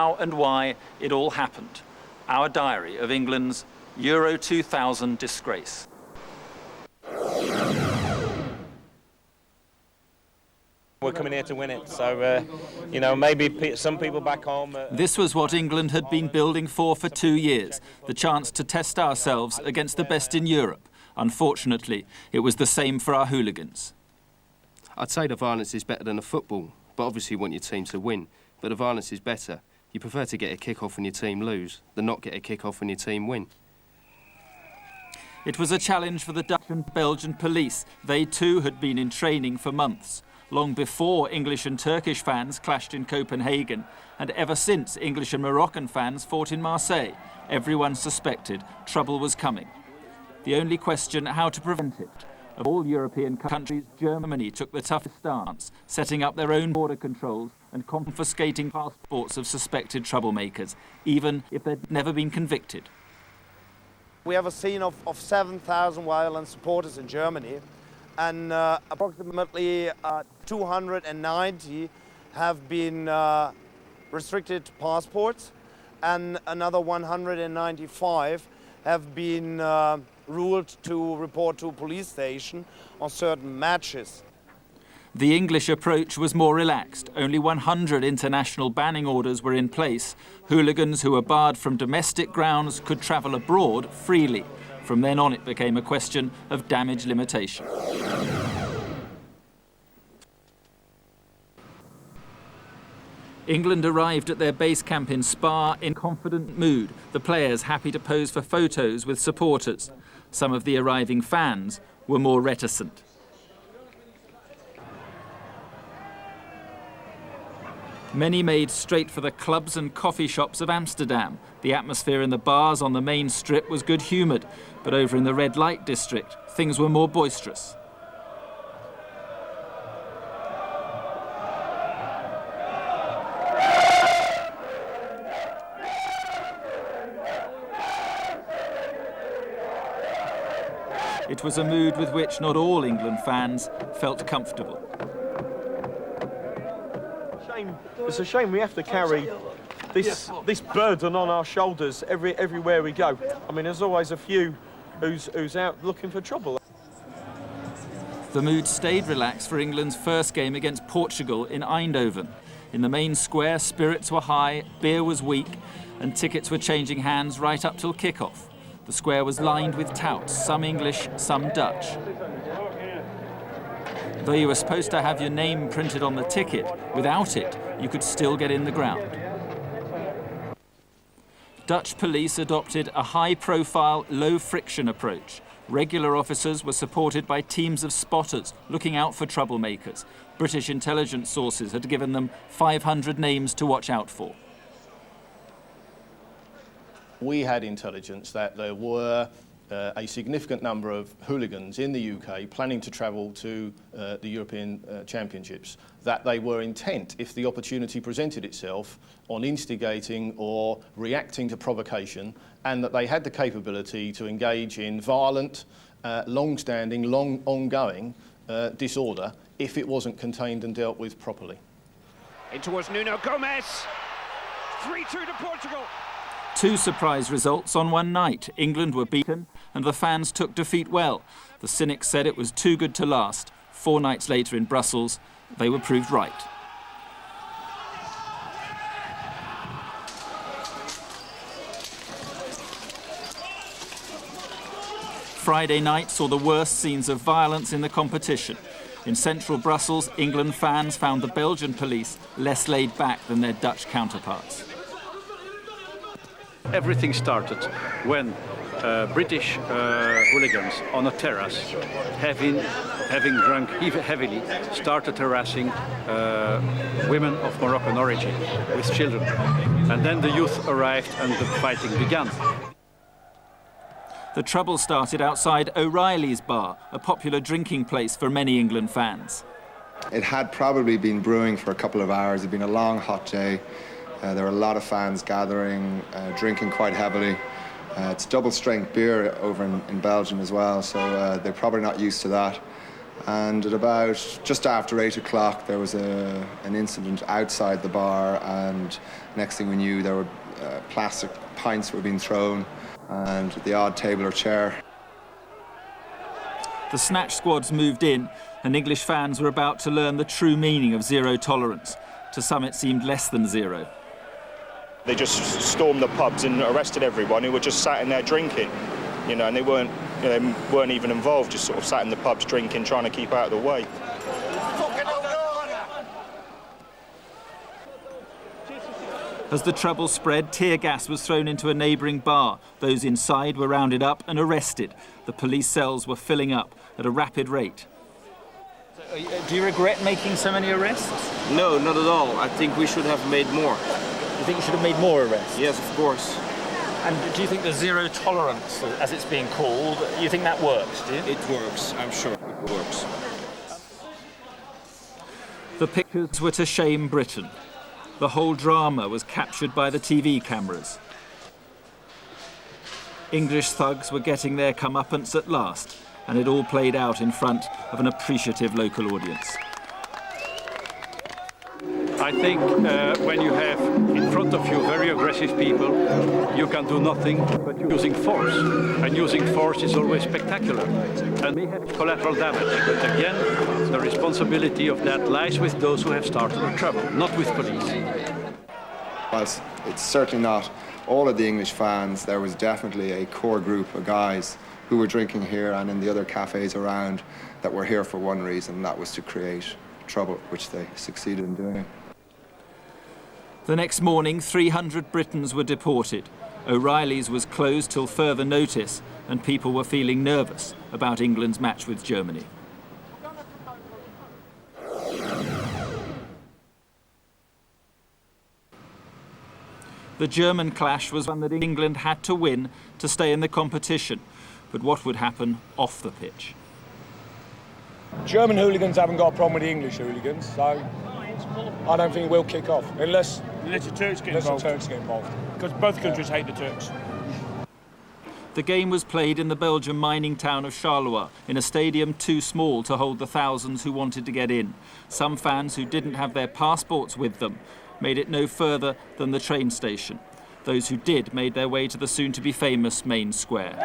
how and why it all happened. Our diary of England's Euro 2000 disgrace. We're coming here to win it, so, you know, maybe some people back home... This was what England had been building for 2 years, the chance to test ourselves against the best in Europe. Unfortunately, it was the same for our hooligans. I'd say the violence is better than the football, but obviously you want your team to win. But the violence is better. You prefer to get a kick-off when your team lose than not get a kick-off when your team win. It was a challenge for the Dutch and Belgian police. They too had been in training for months, long before English and Turkish fans clashed in Copenhagen, and ever since English and Moroccan fans fought in Marseille. Everyone suspected trouble was coming. The only question, how to prevent it. Of all European countries, Germany took the toughest stance, setting up their own border controls and confiscating passports of suspected troublemakers, even if they'd never been convicted. We have a scene of 7,000 violent supporters in Germany, and approximately 290 have been restricted passports, and another 195 have been ruled to report to a police station on certain matches. The English approach was more relaxed. Only 100 international banning orders were in place. Hooligans who were barred from domestic grounds could travel abroad freely. From then on, it became a question of damage limitation. England arrived at their base camp in Spa in confident mood, the players happy to pose for photos with supporters. Some of the arriving fans were more reticent. Many made straight for the clubs and coffee shops of Amsterdam. The atmosphere in the bars on the main strip was good-humoured, but over in the red light district, things were more boisterous. It was a mood with which not all England fans felt comfortable. It's a shame we have to carry this burden on our shoulders everywhere we go. I mean, there's always a few who's out looking for trouble. The mood stayed relaxed for England's first game against Portugal in Eindhoven. In the main square, spirits were high, beer was weak, and tickets were changing hands right up till kick-off. The square was lined with touts, some English, some Dutch. Though you were supposed to have your name printed on the ticket, without it, you could still get in the ground. Dutch police adopted a high-profile, low-friction approach. Regular officers were supported by teams of spotters looking out for troublemakers. British intelligence sources had given them 500 names to watch out for. We had intelligence that there were a significant number of hooligans in the UK planning to travel to the European Championships, that they were intent, if the opportunity presented itself, on instigating or reacting to provocation, and that they had the capability to engage in violent, long-standing, ongoing disorder if it wasn't contained and dealt with properly. In towards Nuno Gomes, 3-2 to Portugal. 2 surprise results on one night. England were beaten and the fans took defeat well. The cynics said it was too good to last. 4 nights later in Brussels, they were proved right. Friday night saw the worst scenes of violence in the competition. In central Brussels, England fans found the Belgian police less laid back than their Dutch counterparts. Everything started when British hooligans on a terrace, having drunk heavily, started harassing women of Moroccan origin with children. And then the youth arrived and the fighting began. The trouble started outside O'Reilly's bar, a popular drinking place for many England fans. It had probably been brewing for a couple of hours. It had been a long, hot day. There were a lot of fans gathering, drinking quite heavily. It's double-strength beer over in Belgium as well, so they're probably not used to that. And at about just after 8 o'clock, there was an incident outside the bar, and next thing we knew, there were plastic pints were being thrown, and the odd table or chair. The snatch squads moved in, and English fans were about to learn the true meaning of zero tolerance. To some, it seemed less than zero. They just stormed the pubs and arrested everyone who were just sat in there drinking, you know, and they weren't even involved, just sort of sat in the pubs drinking, trying to keep out of the way. As the trouble spread, tear gas was thrown into a neighbouring bar. Those inside were rounded up and arrested. The police cells were filling up at a rapid rate. Do you regret making so many arrests? No, not at all. I think we should have made more. You think you should have made more arrests? Yes, of course. And do you think the zero tolerance, as it's being called, you think that works, do you? It works, I'm sure it works. The pictures were to shame Britain. The whole drama was captured by the TV cameras. English thugs were getting their comeuppance at last, and it all played out in front of an appreciative local audience. I think when you have in front of you very aggressive people, you can do nothing but using force. And using force is always spectacular. And we have collateral damage. But again, the responsibility of that lies with those who have started the trouble, not with police. Whilst it's certainly not all of the English fans, there was definitely a core group of guys who were drinking here and in the other cafes around that were here for one reason, and that was to create trouble, which they succeeded in doing. The next morning, 300 Britons were deported. O'Reilly's was closed till further notice, and people were feeling nervous about England's match with Germany. The German clash was one that England had to win to stay in the competition. But what would happen off the pitch? German hooligans haven't got a problem with the English hooligans, so I don't think we'll kick off unless the Turks get involved. Because both countries hate the Turks. The game was played in the Belgian mining town of Charleroi, in a stadium too small to hold the thousands who wanted to get in. Some fans who didn't have their passports with them made it no further than the train station. Those who did made their way to the soon-to-be famous main square.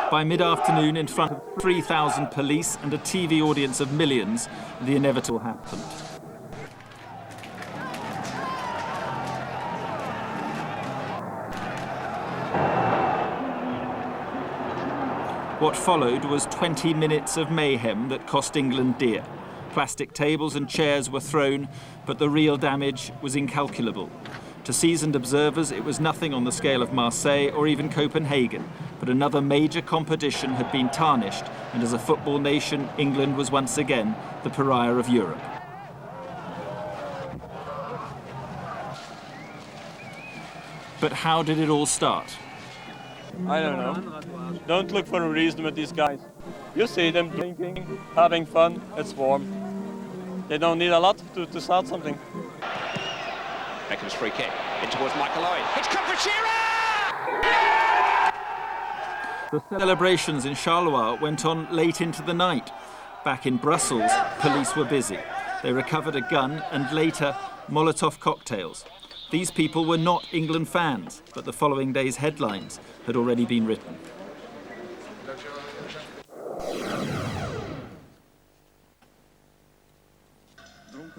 By mid-afternoon, in front of 3,000 police and a TV audience of millions, the inevitable happened. What followed was 20 minutes of mayhem that cost England dear. Plastic tables and chairs were thrown, but the real damage was incalculable. To seasoned observers, it was nothing on the scale of Marseille or even Copenhagen, but another major competition had been tarnished, and as a football nation, England was once again the pariah of Europe. But how did it all start? I don't know. Don't look for a reason with these guys. You see them drinking, having fun, it's warm. They don't need a lot to start something. Beckham's free kick in towards Michael Owen. It's come for Shearer! The celebrations in Charleroi went on late into the night. Back in Brussels, police were busy. They recovered a gun and later Molotov cocktails. These people were not England fans, but the following day's headlines had already been written.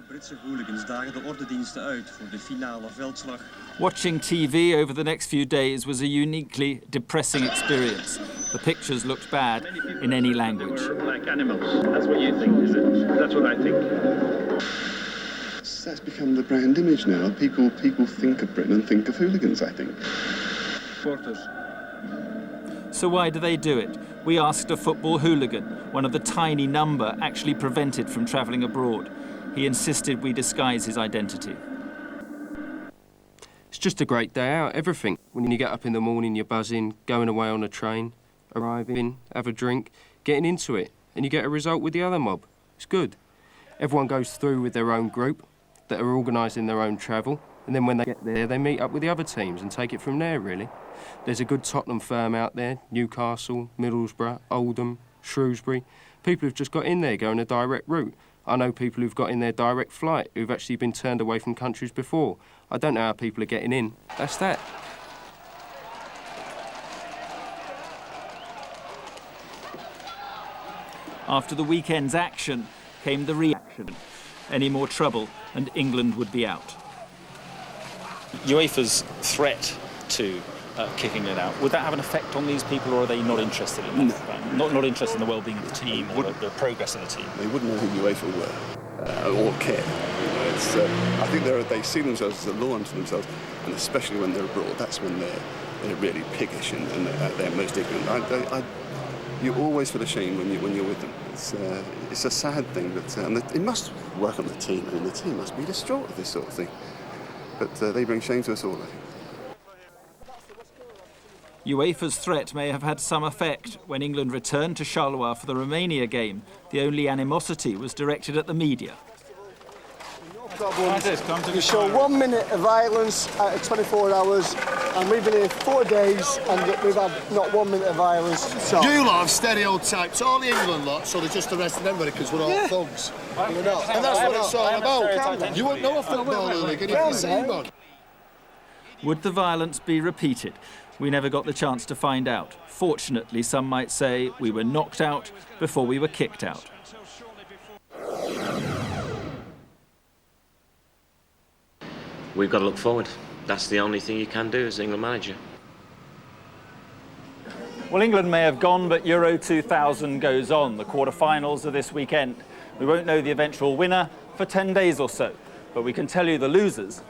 Britse hooligans dagen de ordediensten uit voor de finale veldslag. Watching TV over the next few days was a uniquely depressing experience. The pictures looked bad in any language. Like animals. That's what you think, is it? That's what I think. That's become the brand image now. People think of Britain and think of hooligans, I think. Supporters. So why do they do it? We asked a football hooligan, one of the tiny number actually prevented from travelling abroad. He insisted we disguise his identity. It's just a great day out, everything. When you get up in the morning, you're buzzing, going away on a train, arriving, have a drink, getting into it, and you get a result with the other mob. It's good. Everyone goes through with their own group that are organising their own travel, and then when they get there, they meet up with the other teams and take it from there, really. There's a good Tottenham firm out there, Newcastle, Middlesbrough, Oldham, Shrewsbury. People who've just got in there going a direct route. I know people who've got in their direct flight who've actually been turned away from countries before. I don't know how people are getting in. That's that. After the weekend's action came the reaction. Any more trouble and England would be out. UEFA's threat to kicking it out, would that have an effect on these people, or are they not interested in that? No. Not interested in the well-being of the team or the progress of the team? They wouldn't know who UEFA were or care. It's, I think they see themselves as a law unto themselves, and especially when they're abroad, that's when they're really piggish and they're most ignorant. You always feel ashamed when you're with them. It's a sad thing, but and it must work on the team. I mean, the team must be distraught at this sort of thing. But they bring shame to us all, I think. UEFA's threat may have had some effect. When England returned to Charleroi for the Romania game, the only animosity was directed at the media. We show 1 minute of violence out of 24 hours, and we've been here 4 days and we've had not 1 minute of violence. So. You lot have stereotypes, all the England lot, so they just arrested everybody because we're all thugs. We're not. And that's what it's all about. You won't know a football hooligan if you see one. Would the violence be repeated? We never got the chance to find out. Fortunately, some might say, we were knocked out before we were kicked out. We've got to look forward. That's the only thing you can do as England manager. Well, England may have gone, but Euro 2000 goes on. The quarter-finals are this weekend. We won't know the eventual winner for 10 days or so, but we can tell you the losers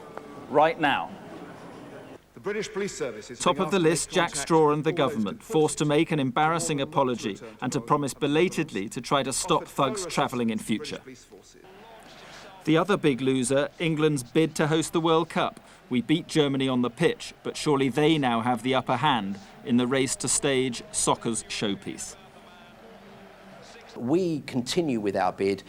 right now. The British Police Service is Top of the list, Jack Straw and the government, forced to make an embarrassing apology and to promise belatedly to try to stop thugs travelling in future. The other big loser, England's bid to host the World Cup. We beat Germany on the pitch, but surely they now have the upper hand in the race to stage soccer's showpiece. We continue with our bid.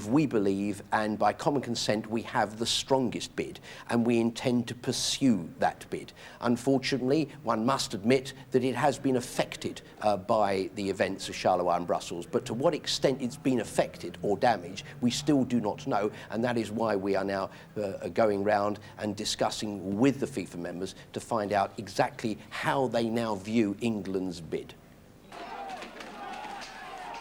We believe, and by common consent, we have the strongest bid, and we intend to pursue that bid. Unfortunately, one must admit that it has been affected by the events of Charleroi and Brussels, but to what extent it's been affected or damaged, we still do not know, and that is why we are now going round and discussing with the FIFA members to find out exactly how they now view England's bid.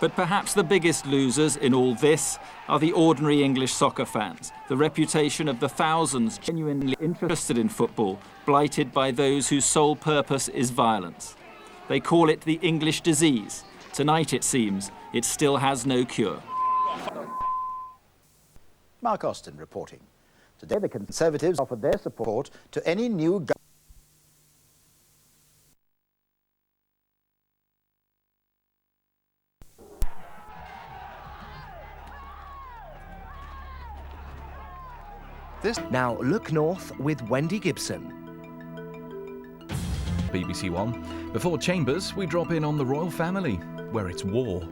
But perhaps the biggest losers in all this are the ordinary English soccer fans, the reputation of the thousands genuinely interested in football, blighted by those whose sole purpose is violence. They call it the English disease. Tonight, it seems, it still has no cure. Mark Austin reporting. Today, the Conservatives offered their support to any new government. Now look north with Wendy Gibson. BBC One. Before Chambers, we drop in on the royal family, where it's war.